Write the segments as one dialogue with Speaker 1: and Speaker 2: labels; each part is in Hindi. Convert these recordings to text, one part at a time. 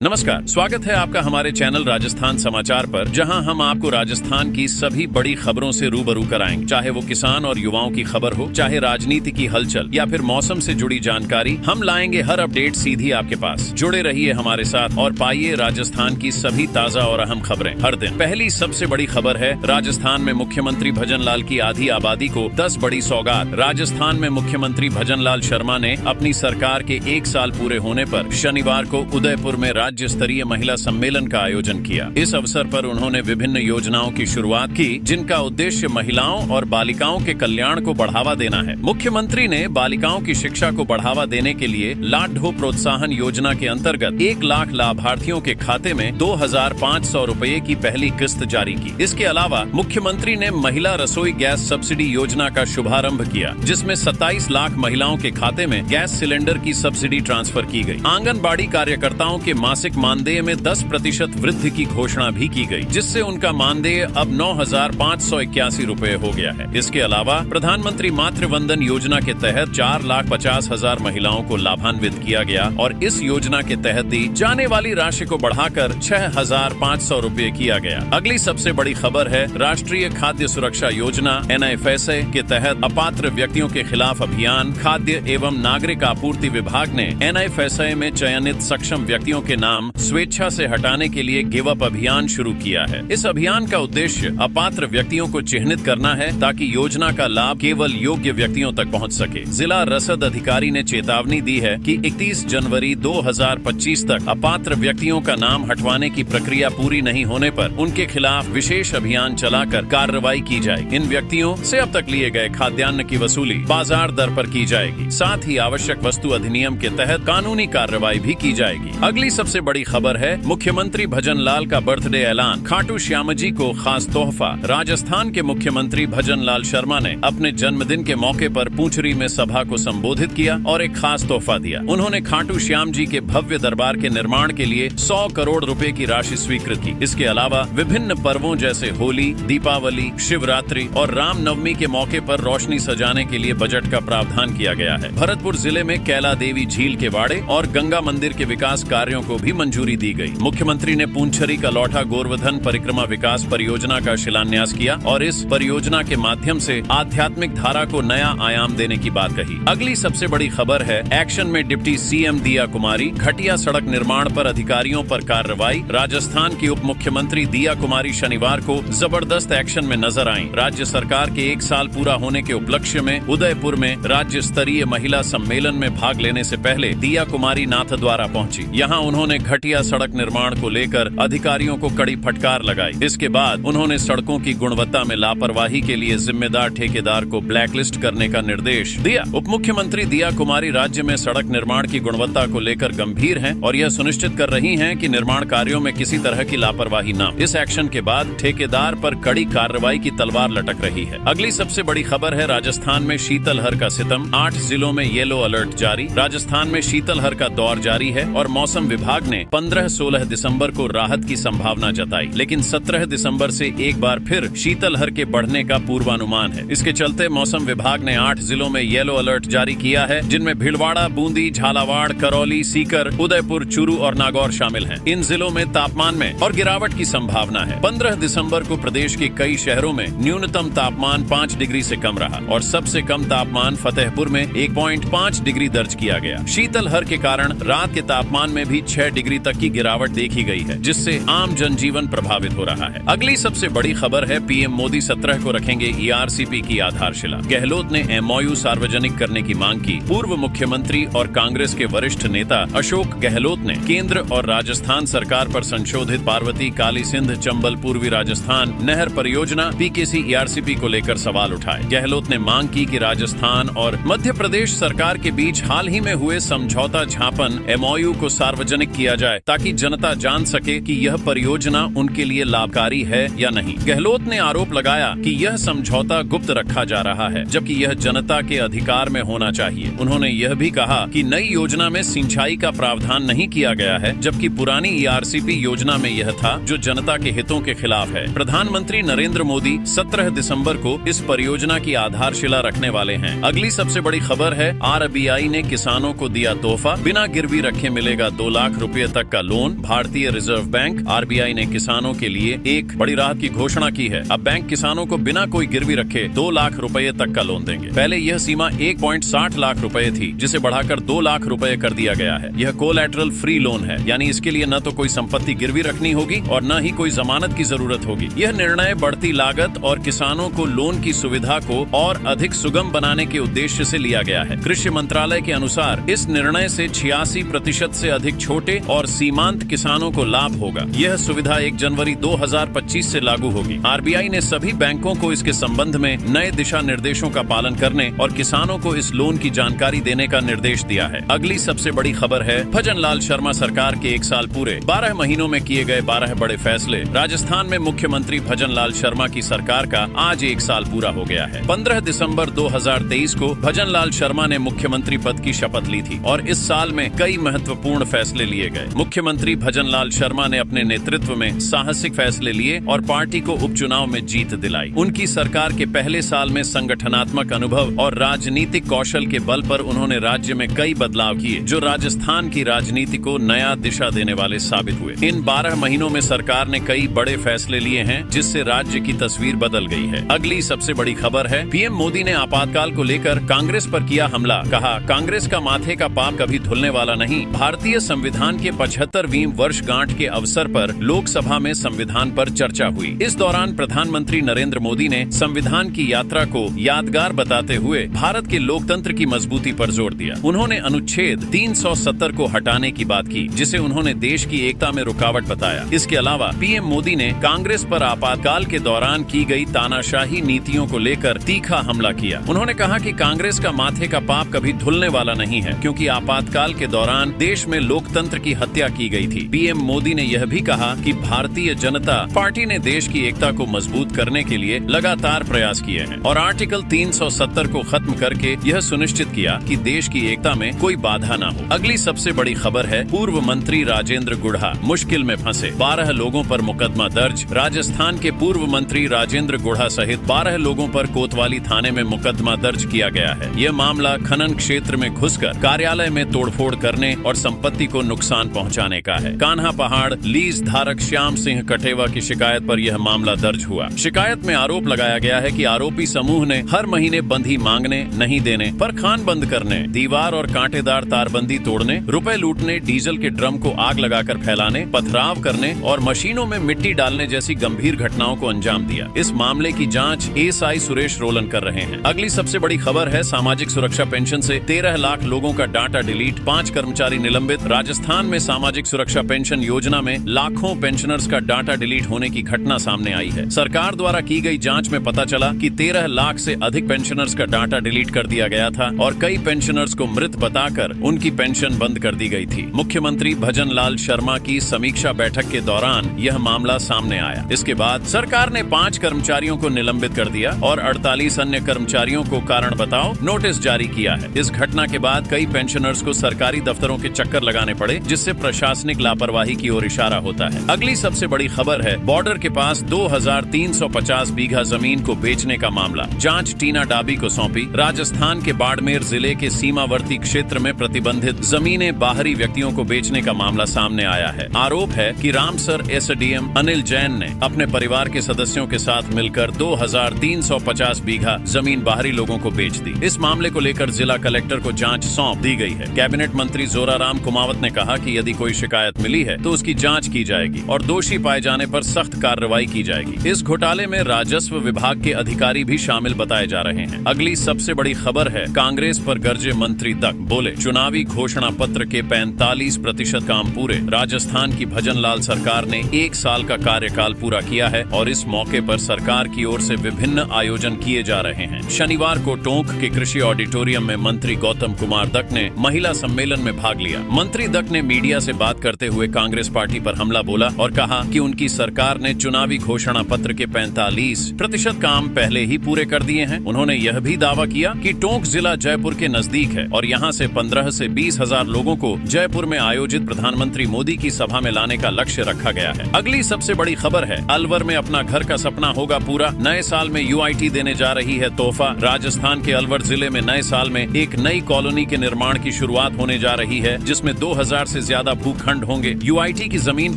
Speaker 1: नमस्कार, स्वागत है आपका हमारे चैनल राजस्थान समाचार पर, जहां हम आपको राजस्थान की सभी बड़ी खबरों से रूबरू कराएंगे। चाहे वो किसान और युवाओं की खबर हो, चाहे राजनीति की हलचल या फिर मौसम से जुड़ी जानकारी, हम लाएंगे हर अपडेट सीधी आपके पास। जुड़े रहिए हमारे साथ और पाइए राजस्थान की सभी ताजा और अहम खबरें हर दिन। पहली सबसे बड़ी खबर है, राजस्थान में मुख्यमंत्री भजन लाल की आधी आबादी को 10 बड़ी सौगात। राजस्थान में मुख्यमंत्री भजन लाल शर्मा ने अपनी सरकार के 1 साल पूरे होने पर शनिवार को उदयपुर में राज्य स्तरीय महिला सम्मेलन का आयोजन किया। इस अवसर पर उन्होंने विभिन्न योजनाओं की शुरुआत की, जिनका उद्देश्य महिलाओं और बालिकाओं के कल्याण को बढ़ावा देना है। मुख्यमंत्री ने बालिकाओं की शिक्षा को बढ़ावा देने के लिए लाडो प्रोत्साहन योजना के अंतर्गत 1 लाख लाभार्थियों के खाते में 2,500 रुपए की पहली किस्त जारी की। इसके अलावा मुख्यमंत्री ने महिला रसोई गैस सब्सिडी योजना का शुभारंभ किया, जिसमें 27 लाख महिलाओं के खाते में गैस सिलेंडर की सब्सिडी ट्रांसफर की गई। आंगनबाड़ी कार्यकर्ताओं के मासिक मानदेय में 10% वृद्धि की घोषणा भी की गई, जिससे उनका मानदेय अब 9,581 रुपए हो गया है। इसके अलावा प्रधानमंत्री मातृ वंदन योजना के तहत 4,50,000 महिलाओं को लाभान्वित किया गया और इस योजना के तहत दी जाने वाली राशि को बढ़ाकर 6,500 रुपए किया गया। अगली सबसे बड़ी खबर है, राष्ट्रीय खाद्य सुरक्षा योजना NFSA के तहत अपात्र व्यक्तियों के खिलाफ अभियान। खाद्य एवं नागरिक आपूर्ति विभाग ने NFSA में चयनित सक्षम व्यक्तियों के नाम स्वेच्छा से हटाने के लिए गिव अप अभियान शुरू किया है। इस अभियान का उद्देश्य अपात्र व्यक्तियों को चिन्हित करना है, ताकि योजना का लाभ केवल योग्य व्यक्तियों तक पहुंच सके। जिला रसद अधिकारी ने चेतावनी दी है कि 31 जनवरी 2025 तक अपात्र व्यक्तियों का नाम हटवाने की प्रक्रिया पूरी नहीं होने पर उनके खिलाफ विशेष अभियान चलाकर कार्रवाई की जाएगी। इन व्यक्तियों से अब तक लिए गए खाद्यान्न की वसूली बाजार दर पर की जाएगी। साथ ही आवश्यक वस्तु अधिनियम के तहत कानूनी कार्रवाई भी की जाएगी। अगली सबसे बड़ी खबर है, मुख्यमंत्री भजन लाल का बर्थडे ऐलान। खाटू श्याम जी को खास तोहफा। राजस्थान के मुख्यमंत्री भजन लाल शर्मा ने अपने जन्मदिन के मौके पर पूंचरी में सभा को संबोधित किया और एक खास तोहफा दिया। उन्होंने खाटू श्याम जी के भव्य दरबार के निर्माण के लिए 100 करोड़ रुपए की राशि स्वीकृत की। इसके अलावा विभिन्न पर्वों जैसे होली, दीपावली, शिवरात्रि और रामनवमी के मौके पर रोशनी सजाने के लिए बजट का प्रावधान किया गया है। भरतपुर जिले में कैला देवी झील के वाड़े और गंगा मंदिर के विकास कार्यों को भी मंजूरी दी गई। मुख्यमंत्री ने पूंछरी का लौठा गोवर्धन परिक्रमा विकास परियोजना का शिलान्यास किया और इस परियोजना के माध्यम से आध्यात्मिक धारा को नया आयाम देने की बात कही। अगली सबसे बड़ी खबर है, एक्शन में डिप्टी CM दिया कुमारी। घटिया सड़क निर्माण पर अधिकारियों पर कार्रवाई। राजस्थान की उप मुख्यमंत्री दिया कुमारी शनिवार को जबरदस्त एक्शन में नजर आईं। राज्य सरकार के 1 साल पूरा होने के उपलक्ष्य में उदयपुर में राज्य स्तरीय महिला सम्मेलन में भाग लेने से पहले दिया कुमारी नाथद्वारा पहुंची। यहाँ उन्होंने घटिया सड़क निर्माण को लेकर अधिकारियों को कड़ी फटकार लगाई। इसके बाद उन्होंने सड़कों की गुणवत्ता में लापरवाही के लिए जिम्मेदार ठेकेदार को ब्लैकलिस्ट करने का निर्देश दिया। उप मुख्यमंत्री दिया कुमारी राज्य में सड़क निर्माण की गुणवत्ता को लेकर गंभीर हैं और यह सुनिश्चित कर रही हैं कि निर्माण कार्यों में किसी तरह की लापरवाही न हो। इस एक्शन के बाद ठेकेदार पर कड़ी कार्रवाई की तलवार लटक रही है। अगली सबसे बड़ी खबर है, राजस्थान में शीतलहर का सितम। 8 जिलों में येलो अलर्ट जारी। राजस्थान में शीतलहर का दौर जारी है और मौसम विभाग ने 15-16 दिसंबर को राहत की संभावना जताई, लेकिन 17 दिसंबर से एक बार फिर शीतलहर के बढ़ने का पूर्वानुमान है। इसके चलते मौसम विभाग ने 8 जिलों में येलो अलर्ट जारी किया है, जिनमें भीलवाड़ा, बूंदी, झालावाड़, करौली, सीकर, उदयपुर, चूरू और नागौर शामिल हैं। इन जिलों में तापमान में और गिरावट की संभावना है। 15 दिसंबर को प्रदेश के कई शहरों में न्यूनतम तापमान 5 डिग्री से कम रहा और सबसे कम तापमान फतेहपुर में 1.5 डिग्री दर्ज किया गया। शीतलहर के कारण रात के तापमान में भी 6 डिग्री तक की गिरावट देखी गई है, जिससे आम जनजीवन प्रभावित हो रहा है। अगली सबसे बड़ी खबर है, PM मोदी 17 को रखेंगे ERCP की आधारशिला। गहलोत ने MOU सार्वजनिक करने की मांग की। पूर्व मुख्यमंत्री और कांग्रेस के वरिष्ठ नेता अशोक गहलोत ने केंद्र और राजस्थान सरकार पर संशोधित पार्वती, काली सिंध, चंबल, पूर्वी राजस्थान नहर परियोजना PKC ERCP को लेकर सवाल उठाए। गहलोत ने मांग की कि राजस्थान और मध्य प्रदेश सरकार के बीच हाल ही में हुए समझौता ज्ञापन MOU को सार्वजनिक किया जाए, ताकि जनता जान सके कि यह परियोजना उनके लिए लाभकारी है या नहीं। गहलोत ने आरोप लगाया कि यह समझौता गुप्त रखा जा रहा है, जबकि यह जनता के अधिकार में होना चाहिए। उन्होंने यह भी कहा कि नई योजना में सिंचाई का प्रावधान नहीं किया गया है, जबकि पुरानी ERCP योजना में यह था, जो जनता के हितों के खिलाफ है। प्रधानमंत्री नरेंद्र मोदी 17 दिसंबर को इस परियोजना की आधारशिला रखने वाले हैं। अगली सबसे बड़ी खबर है, RBI ने किसानों को दिया तोहफा। बिना गिरवी रखे मिलेगा 2 लाख रुपए तक का लोन। भारतीय रिजर्व बैंक RBI ने किसानों के लिए एक बड़ी राहत की घोषणा की है। अब बैंक किसानों को बिना कोई गिरवी रखे 2 लाख रुपए तक का लोन देंगे। पहले यह सीमा 1.60 लाख रुपए थी, जिसे बढ़ाकर 2 लाख रुपए कर दिया गया है। यह कोलैटरल फ्री लोन है, यानी इसके लिए न तो कोई संपत्ति गिरवी रखनी होगी और न ही कोई जमानत की जरूरत होगी। यह निर्णय बढ़ती लागत और किसानों को लोन की सुविधा को और अधिक सुगम बनाने के उद्देश्य से लिया गया है। कृषि मंत्रालय के अनुसार इस निर्णय से 86% से अधिक छोटे और सीमांत किसानों को लाभ होगा। यह सुविधा 1 जनवरी 2025 से लागू होगी। RBI ने सभी बैंकों को इसके संबंध में नए दिशा निर्देशों का पालन करने और किसानों को इस लोन की जानकारी देने का निर्देश दिया है। अगली सबसे बड़ी खबर है भजन लाल शर्मा सरकार के 1 साल पूरे। 12 महीनों में किए गए 12 बड़े फैसले। राजस्थान में मुख्यमंत्री भजन लाल शर्मा की सरकार का आज 1 साल पूरा हो गया है। 15 दिसंबर 2023 को भजन लाल शर्मा ने मुख्यमंत्री पद की शपथ ली थी और इस साल में कई महत्वपूर्ण फैसले लिए गए। मुख्यमंत्री भजन लाल शर्मा ने अपने नेतृत्व में साहसिक फैसले लिए और पार्टी को उपचुनाव में जीत दिलाई। उनकी सरकार के पहले साल में संगठनात्मक अनुभव और राजनीतिक कौशल के बल पर उन्होंने राज्य में कई बदलाव किए, जो राजस्थान की राजनीति को नया दिशा देने वाले साबित हुए। इन 12 महीनों में सरकार ने कई बड़े फैसले लिए हैं, जिससे राज्य की तस्वीर बदल गई है। अगली सबसे बड़ी खबर है PM मोदी ने आपातकाल को लेकर कांग्रेस पर किया हमला। कहा, कांग्रेस का माथे का पाप कभी धुलने वाला नहीं। भारतीय संविधान के 75वीं वर्षगांठ के अवसर पर लोकसभा में संविधान पर चर्चा हुई। इस दौरान प्रधानमंत्री नरेंद्र मोदी ने संविधान की यात्रा को यादगार बताते हुए भारत के लोकतंत्र की मजबूती पर जोर दिया। उन्होंने अनुच्छेद 370 को हटाने की बात की, जिसे उन्होंने देश की एकता में रुकावट बताया। इसके अलावा PM मोदी ने कांग्रेस पर आपातकाल के दौरान की गई तानाशाही नीतियों को लेकर तीखा हमला किया। उन्होंने कहा कि कांग्रेस का माथे का पाप कभी धुलने वाला नहीं है, क्योंकि आपातकाल के दौरान देश में लोकतंत्र की हत्या की गई थी। PM मोदी ने यह भी कहा कि भारतीय जनता पार्टी ने देश की एकता को मजबूत करने के लिए लगातार प्रयास किए हैं और आर्टिकल 370 को खत्म करके यह सुनिश्चित किया कि देश की एकता में कोई बाधा न हो। अगली सबसे बड़ी खबर है पूर्व मंत्री राजेंद्र गुढ़ा मुश्किल में फंसे। 12 लोगों पर मुकदमा दर्ज। राजस्थान के पूर्व मंत्री राजेंद्र गुढ़ा सहित 12 लोगों पर कोतवाली थाने में मुकदमा दर्ज किया गया है। यह मामला खनन क्षेत्र में घुसकर कार्यालय में तोड़फोड़ करने और संपत्ति को नुकसान पहुंचाने का है। कान्हा पहाड़ लीज धारक श्याम सिंह कठेवा की शिकायत पर यह मामला दर्ज हुआ। शिकायत में आरोप लगाया गया है कि आरोपी समूह ने हर महीने बंधी मांगने, नहीं देने पर खान बंद करने, दीवार और कांटेदार तारबंदी तोड़ने, रुपए लूटने, डीजल के ड्रम को आग लगाकर फैलाने, पथराव करने और मशीनों में मिट्टी डालने जैसी गंभीर घटनाओं को अंजाम दिया। इस मामले की जांच SI सुरेश रोलन कर रहे हैं। अगली सबसे बड़ी खबर है सामाजिक सुरक्षा पेंशन से 13 लाख लोगों का डाटा डिलीट, 5 कर्मचारी निलंबित। राजस्थान में सामाजिक सुरक्षा पेंशन योजना में लाखों पेंशनर्स का डाटा डिलीट होने की घटना सामने आई है। सरकार द्वारा की गई जांच में पता चला कि 13 लाख से अधिक पेंशनर्स का डाटा डिलीट कर दिया गया था और कई पेंशनर्स को मृत बताकर उनकी पेंशन बंद कर दी गई थी। मुख्यमंत्री भजन लाल शर्मा की समीक्षा बैठक के दौरान यह मामला सामने आया। इसके बाद सरकार ने 5 कर्मचारियों को निलंबित कर दिया और 48 अन्य कर्मचारियों को कारण बताओ नोटिस जारी किया है। इस घटना के बाद कई पेंशनर्स को सरकारी दफ्तरों के चक्कर लगाने पड़े, जिससे प्रशासनिक लापरवाही की ओर इशारा होता है। अगली सबसे बड़ी खबर है बॉर्डर के पास 2350 बीघा जमीन को बेचने का मामला। जांच टीना डाबी को सौंपी। राजस्थान के बाड़मेर जिले के सीमावर्ती क्षेत्र में प्रतिबंधित जमीनें बाहरी व्यक्तियों को बेचने का मामला सामने आया है। आरोप है कि रामसर SDM अनिल जैन ने अपने परिवार के सदस्यों के साथ मिलकर 2350 बीघा जमीन बाहरी लोगों को बेच दी। इस मामले को लेकर जिला कलेक्टर को जांच सौंप दी गई है। कैबिनेट मंत्री जोराराम कुमावत ने कहा कि यदि कोई शिकायत मिली है तो उसकी जांच की जाएगी और दोषी पाए जाने पर सख्त कार्रवाई की जाएगी। इस घोटाले में राजस्व विभाग के अधिकारी भी शामिल बताए जा रहे हैं। अगली सबसे बड़ी खबर है कांग्रेस पर गरजे मंत्री तक बोले, चुनावी घोषणा पत्र के 45% काम पूरे। राजस्थान की भजन लाल सरकार ने 1 साल का कार्यकाल पूरा किया है और इस मौके पर सरकार की ओर से विभिन्न आयोजन किए जा रहे हैं। शनिवार को टोंक के कृषि ऑडिटोरियम में मंत्री गौतम कुमार दक ने महिला सम्मेलन में भाग लिया। मंत्री दक ने मीडिया से बात करते हुए कांग्रेस पार्टी पर हमला बोला और कहा कि उनकी सरकार ने चुनावी घोषणा पत्र के 45% काम पहले ही पूरे कर दिए हैं। उन्होंने यह भी दावा किया कि टोंक जिला जयपुर के नजदीक है और यहां से 15 से 20 हजार लोगों को जयपुर में आयोजित प्रधानमंत्री मोदी की सभा में लाने का लक्ष्य रखा गया है। अगली सबसे बड़ी खबर है अलवर में अपना घर का सपना होगा पूरा। नए साल में UIT देने जा रही है तोहफा। राजस्थान के अलवर जिले में नए साल में एक नई कॉलोनी के निर्माण की शुरुआत होने जा रही है, जिसमें 2000 से से ज्यादा भूखंड होंगे। यूआईटी की जमीन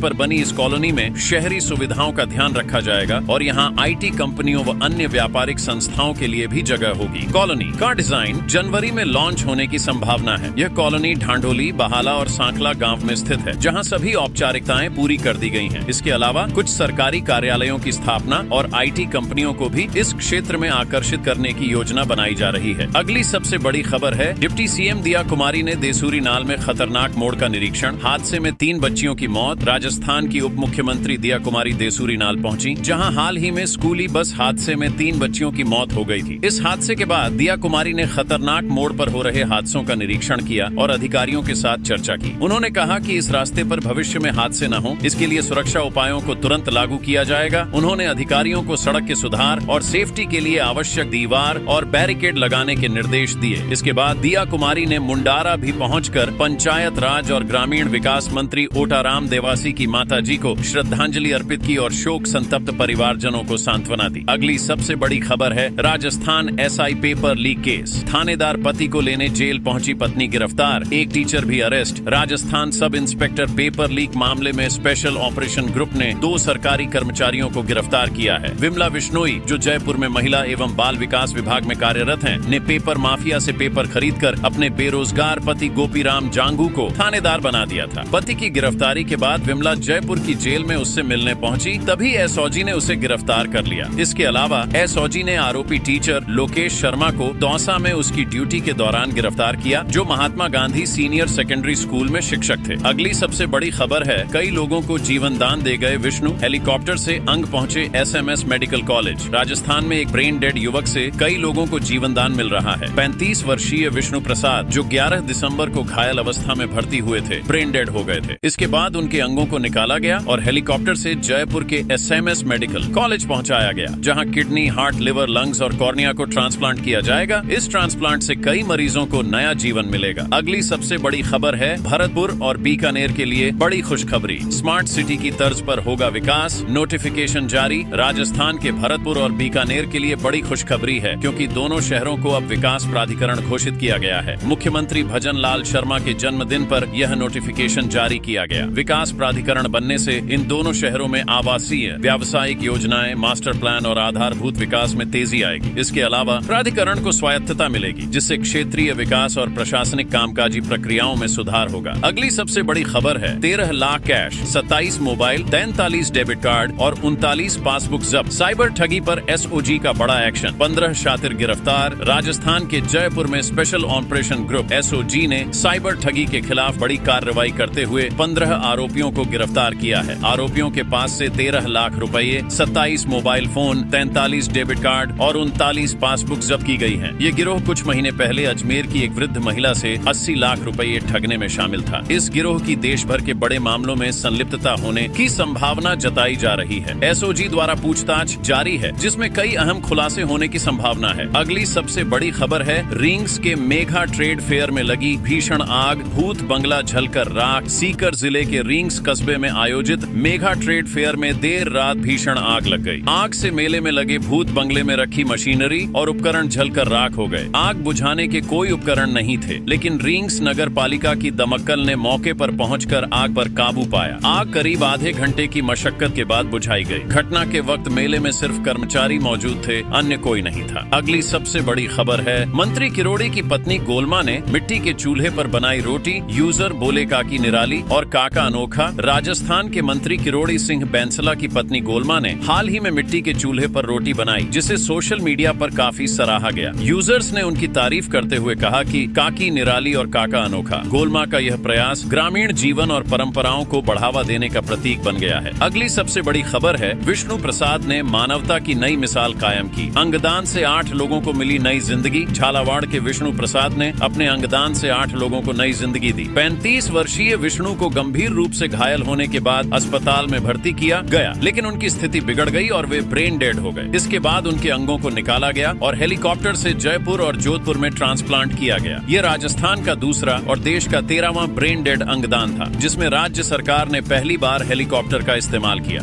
Speaker 1: पर बनी इस कॉलोनी में शहरी सुविधाओं का ध्यान रखा जाएगा और यहाँ आईटी कंपनियों व अन्य व्यापारिक संस्थाओं के लिए भी जगह होगी। कॉलोनी का डिजाइन जनवरी में लॉन्च होने की संभावना है। यह कॉलोनी ढांढोली, बहाला और सांखला गांव में स्थित है, जहां सभी औपचारिकताएं पूरी कर दी गई हैं। इसके अलावा कुछ सरकारी कार्यालयों की स्थापना और आईटी कंपनियों को भी इस क्षेत्र में आकर्षित करने की योजना बनाई जा रही है। अगली सबसे बड़ी खबर है, डिप्टी सीएम दिया कुमारी ने देसूरी नाल में खतरनाक मोड़ का निरीक्षण। हादसे में 3 बच्चियों की मौत। राजस्थान की उप मुख्यमंत्री दिया कुमारी देसूरी नाल पहुंची, जहां हाल ही में स्कूली बस हादसे में 3 बच्चियों की मौत हो गई थी। इस हादसे के बाद दिया कुमारी ने खतरनाक मोड़ पर हो रहे हादसों का निरीक्षण किया और अधिकारियों के साथ चर्चा की। उन्होंने कहा कि इस रास्ते पर भविष्य में हादसे न हो, इसके लिए सुरक्षा उपायों को तुरंत लागू किया जाएगा। उन्होंने अधिकारियों को सड़क के सुधार और सेफ्टी के लिए आवश्यक दीवार और बैरिकेड लगाने के निर्देश दिए। इसके बाद दिया कुमारी ने मुंडारा भी पहुंचकर पंचायत राज और ग्रामीण विकास मंत्री ओटाराम देवासी की माताजी को श्रद्धांजलि अर्पित की और शोक संतप्त परिवारजनों को सांत्वना दी। अगली सबसे बड़ी खबर है, Rajasthan SI paper leak case. थानेदार पति को लेने जेल पहुंची पत्नी गिरफ्तार, एक टीचर भी arrest. Rajasthan sub inspector paper leak मामले में स्पेशल ऑपरेशन ग्रुप ने 2 सरकारी कर्मचारियों को गिरफ्तार किया है। विमला बिश्नोई, जो जयपुर में महिला एवं बाल विकास विभाग में कार्यरत हैं, ने पेपर माफिया से पेपर खरीदकर अपने बेरोजगार पति गोपीराम जांगू को थानेदार बना दिया था। पति की गिरफ्तारी के बाद विमला जयपुर की जेल में उससे मिलने पहुंची, तभी एसओजी ने उसे गिरफ्तार कर लिया। इसके अलावा एसओजी ने आरोपी टीचर लोकेश शर्मा को दौसा में उसकी ड्यूटी के दौरान गिरफ्तार किया, जो Mahatma Gandhi senior secondary school में शिक्षक थे। अगली सबसे बड़ी खबर है, कई लोगों को जीवन दान दे गए विष्णु। हेलीकॉप्टर से अंग पहुंचे एसएमएस मेडिकल कॉलेज। राजस्थान में एक ब्रेन डेड युवक से कई लोगों को जीवन दान मिल रहा है। 35 वर्षीय विष्णु प्रसाद, जो 11 दिसंबर को घायल अवस्था में भर्ती हुए थे, ब्रेन डेड हो गए थे। इसके बाद उनके अंगों को निकाला गया और हेलीकॉप्टर से जयपुर के एसएमएस मेडिकल कॉलेज पहुंचाया गया, जहां किडनी, हार्ट, लिवर, लंग्स और कॉर्निया को ट्रांसप्लांट किया जाएगा। इस ट्रांसप्लांट से कई मरीजों को नया जीवन मिलेगा। अगली सबसे बड़ी खबर है, भरतपुर और बीकानेर के लिए बड़ी खुशखबरी। स्मार्ट सिटी की तर्ज पर होगा विकास, नोटिफिकेशन जारी। राजस्थान के भरतपुर और बीकानेर के लिए बड़ी खुशखबरी है, क्योंकि दोनों शहरों को अब विकास प्राधिकरण घोषित किया गया है। मुख्यमंत्री भजन लाल शर्मा के जन्मदिन पर यह नोटिफिकेशन जारी किया गया। विकास प्राधिकरण बनने से इन दोनों शहरों में आवासीय, व्यावसायिक योजनाएं, मास्टर प्लान और आधारभूत विकास में तेजी आएगी। इसके अलावा प्राधिकरण को स्वायत्तता मिलेगी, जिससे क्षेत्रीय विकास और प्रशासनिक कामकाजी प्रक्रियाओं में सुधार होगा। अगली सबसे बड़ी खबर है, 13 lakh cash, 27 mobile, 43 debit card और 39 पासबुक जब्त। साइबर ठगी पर एसओजी का बड़ा एक्शन, 15 शातिर गिरफ्तार। राजस्थान के जयपुर में स्पेशल ऑपरेशन ग्रुप एसओजी ने साइबर ठगी के खिलाफ बड़ी कार्रवाई करते हुए 15 आरोपियों को गिरफ्तार किया है। आरोपियों के पास से 13 लाख रुपए, 27 मोबाइल फोन, 43 डेबिट कार्ड और 39 पासबुक जब्त की गई है। ये गिरोह कुछ महीने पहले अजमेर की एक वृद्ध महिला से 80 लाख रुपए ठगने में शामिल था। इस गिरोह की देश भर के बड़े मामलों में संलिप्तता होने की संभावना जताई जा रही है। एसओजी द्वारा पूछताछ जारी है, जिसमें कई अहम खुलासे होने की संभावना है। अगली सबसे बड़ी खबर है, रिंग्स के मेघा ट्रेड फेयर में लगी भीषण आग, भूत बंगला जलकर राख। सीकर जिले के रिंग्स कस्बे में आयोजित मेघा ट्रेड फेयर में देर रात भीषण आग लग गई। आग से मेले में लगे भूत बंगले में रखी मशीनरी और उपकरण जलकर राख हो गए। आग बुझाने के कोई उपकरण नहीं थे, लेकिन रिंग्स नगर पालिका की दमकल ने मौके पर पहुंचकर आग पर काबू पाया। आग करीब आधे घंटे की मशक्कत के बाद बुझाई गई। घटना के वक्त मेले में सिर्फ कर्मचारी मौजूद थे, अन्य कोई नहीं था। अगली सबसे बड़ी खबर है, मंत्री किरोड़ी की पत्नी गोलमा ने मिट्टी के चूल्हे पर बनाई रोटी। यूजर बोले काकी निराली और काका अनोखा। राजस्थान के मंत्री किरोड़ी सिंह बैंसला की पत्नी गोलमा ने हाल ही में मिट्टी के चूल्हे पर रोटी बनाई, जिसे सोशल मीडिया पर काफी सराहा गया। यूजर्स ने उनकी तारीफ करते हुए कहा कि काकी निराली और काका अनोखा। गोलमा का यह प्रयास ग्रामीण जीवन और परंपराओं को बढ़ावा देने का प्रतीक बन गया है। अगली सबसे बड़ी खबर है, विष्णु प्रसाद ने मानवता की नई मिसाल कायम की। अंगदान से 8 लोगों को मिली नई जिंदगी। झालावाड़ के विष्णु प्रसाद ने अपने अंगदान से 8 लोगों को नई जिंदगी दी। 35 वर्षीय विष्णु को गंभीर रूप से घायल होने के बाद अस्पताल में भर्ती किया गया, लेकिन उनकी स्थिति बिगड़ गई और वे ब्रेन डेड हो गए। इसके बाद उनके अंगों को निकाला गया और हेलीकॉप्टर से जयपुर और जोधपुर में ट्रांसप्लांट किया गया। ये राजस्थान का दूसरा और देश का 13वां ब्रेन डेड अंगदान था, जिसमें राज्य सरकार ने पहली बार हेलीकॉप्टर का इस्तेमाल किया।